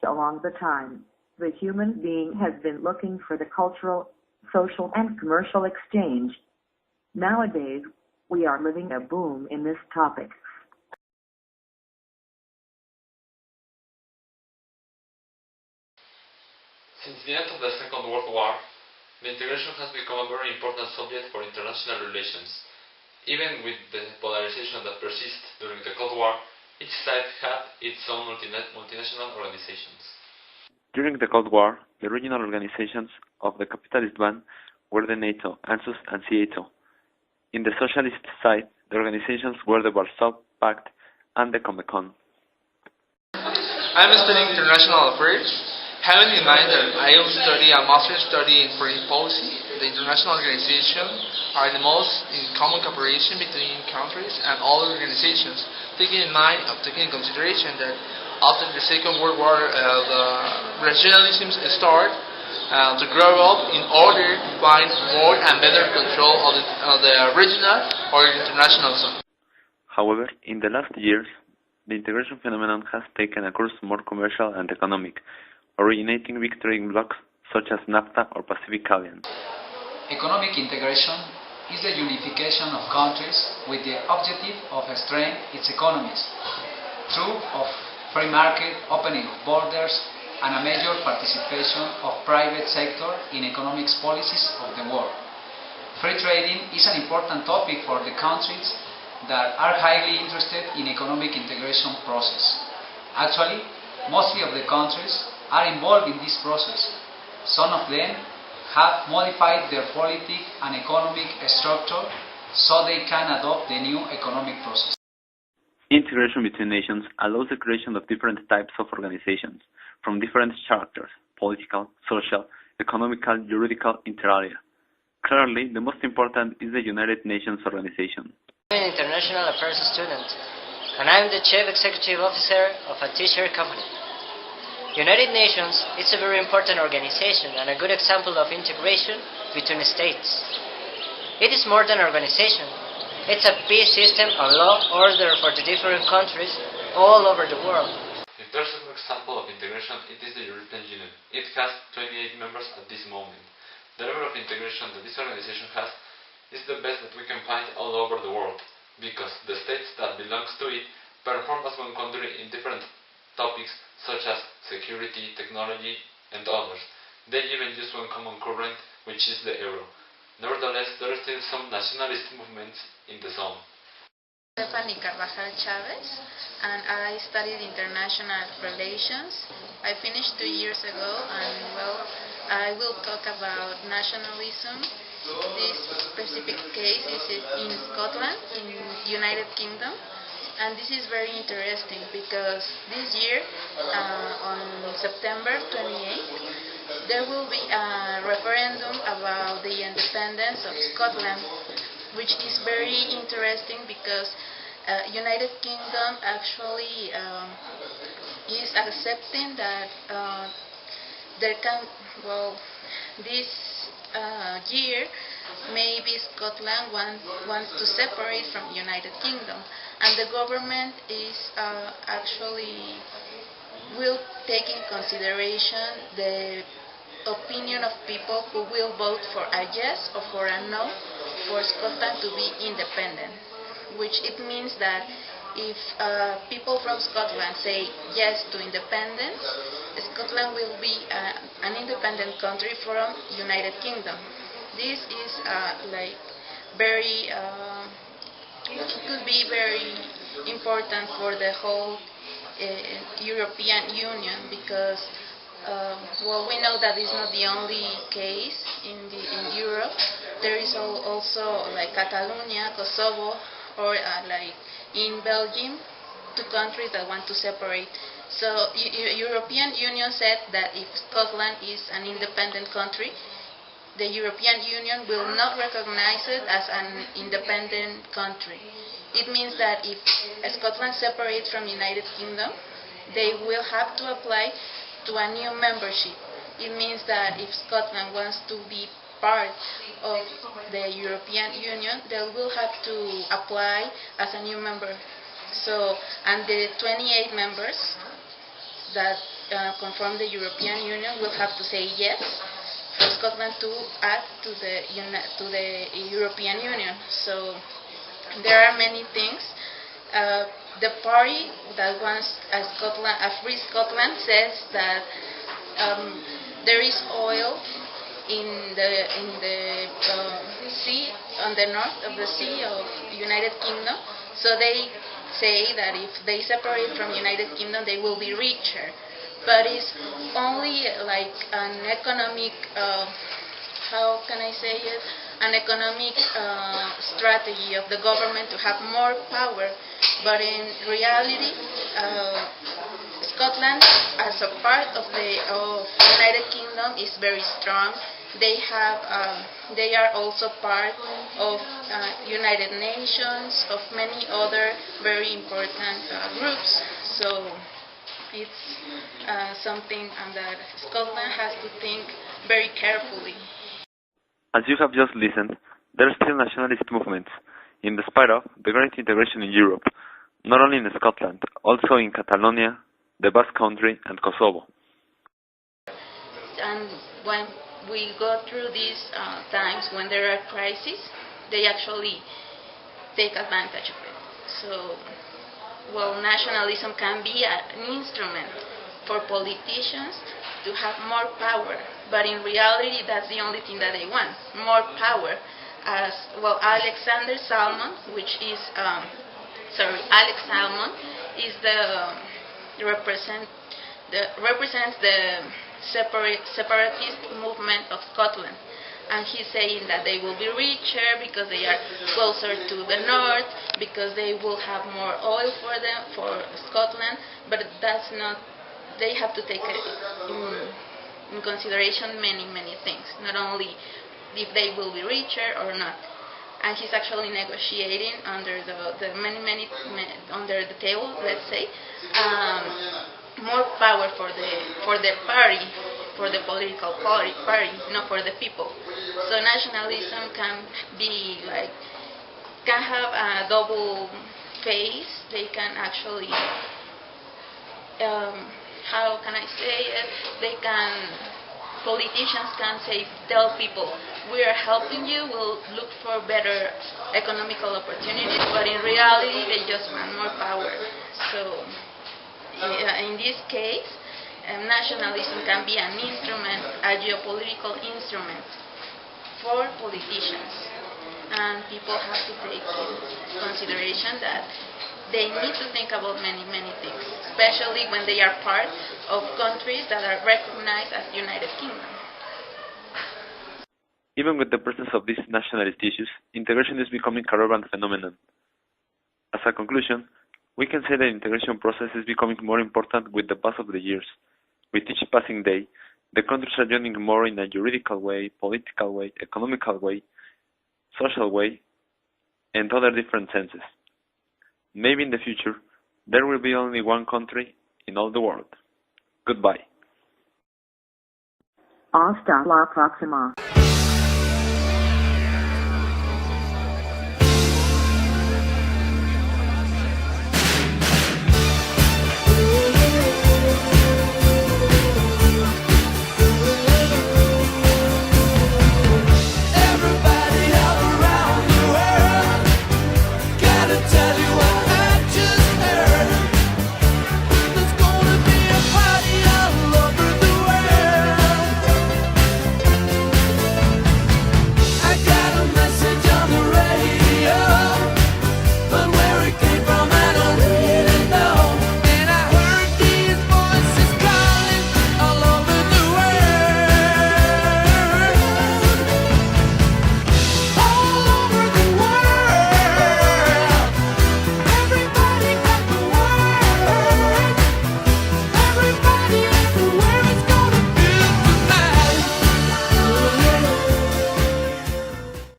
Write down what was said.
Along the time, the human being has been looking for the cultural, social, and commercial exchange. Nowadays, we are living a boom in this topic. Since the end of the Second World War, the integration has become a very important subject for international relations. Even with the polarization that persists during the Cold War, each side had its own multinational organizations. During the Cold War, the regional organizations of the capitalist band were the NATO, ANZUS, and CIETO. In the socialist side, the organizations were the Warsaw Pact and the Comecon. I'm studying international affairs, having in mind that I will study a master's study in foreign policy. The international organizations are the most in common cooperation between countries and all organizations, taking in consideration that after the Second World War, the regionalisms start to grow up in order to find more and better control of the regional or international zone. However, in the last years, the integration phenomenon has taken a course more commercial and economic, originating big trading blocs such as NAFTA or Pacific Alliance. Economic integration is the unification of countries with the objective of strengthening its economies through free market, opening of borders, and a major participation of private sector in economic policies of the world. Free trading is an important topic for the countries that are highly interested in economic integration process. Actually, mostly of the countries are involved in this process. Some of them have modified their political and economic structure so they can adopt the new economic process. Integration between nations allows the creation of different types of organizations from different characters: political, social, economical, juridical, inter alia. Clearly, the most important is the United Nations organization. I'm an international affairs student, and I'm the chief executive officer of a t-shirt company. United Nations is a very important organization and a good example of integration between states. It is more than an organization. It's a peace system of law order for the different countries all over the world. If there's an example of integration, it is the European Union. It has 28 members at this moment. The level of integration that this organization has is the best that we can find all over the world, because the states that belong to it perform as one country in different topics such as security, technology, and others. They even use one common current, which is the euro. Nevertheless, there are still some nationalist movements in the zone. Stephanie Carvajal Chavez, and I studied international relations. I finished 2 years ago, and I will talk about nationalism. This specific case is in Scotland, in United Kingdom. And this is very interesting because this year, on September 28th, there will be a referendum about the independence of Scotland, which is very interesting because United Kingdom actually is accepting that this year maybe Scotland wants to separate from United Kingdom. And the government is actually will take in consideration the opinion of people who will vote for a yes or for a no for Scotland to be independent, which it means that if people from Scotland say yes to independence, Scotland will be an independent country from United Kingdom. This is very it could be very important for the whole European Union because we know that it's not the only case in Europe. There is also like Catalonia, Kosovo, or in Belgium, 2 countries that want to separate. So European Union said that if Scotland is an independent country, the European Union will not recognize it as an independent country. It means that if Scotland separates from United Kingdom, they will have to apply to a new membership. It means that if Scotland wants to be part of the European Union, they will have to apply as a new member. So, and the 28 members that conform the European Union will have to say yes for Scotland to add to the European Union. So there are many things. The party that wants a free Scotland says that there is oil in the sea, on the north of the sea of United Kingdom. So they say that if they separate from United Kingdom, they will be richer. But it's only like an economic, how can I say it? An economic strategy of the government to have more power. But in reality, Scotland, as a part of the United Kingdom, is very strong. They are also part of United Nations, of many other very important groups. So it's something that Scotland has to think very carefully. As you have just listened, there are still nationalist movements, in spite of the great integration in Europe, not only in Scotland, also in Catalonia, the Basque Country, and Kosovo. And when we go through these times when there are crises, they actually take advantage of it. So, well, nationalism can be an instrument for politicians to have more power, but in reality that's the only thing that they want, more power. As well, Alex Salmond is represents the separatist movement of Scotland, and he's saying that they will be richer because they are closer to the north, because they will have more oil for Scotland, but that's not. They have to take in consideration many things, not only if they will be richer or not. And he's actually negotiating under under the table, let's say, more power for the party, for the political party, not for the people. So nationalism can have a double face. They can actually, how can I say it? Politicians can tell people, we are helping you, we'll look for better economical opportunities, but in reality they just want more power. So in this case, nationalism can be an instrument, a geopolitical instrument for politicians, and people have to take into consideration that they need to think about many things, especially when they are part of countries that are recognized as United Kingdom. Even with the presence of these nationalist issues, integration is becoming a relevant phenomenon. As a conclusion, we can say the integration process is becoming more important with the pass of the years. With each passing day, the countries are joining more in a juridical way, political way, economical way, social way, and other different senses. Maybe in the future, there will be only one country in all the world. Goodbye. Hasta la próxima.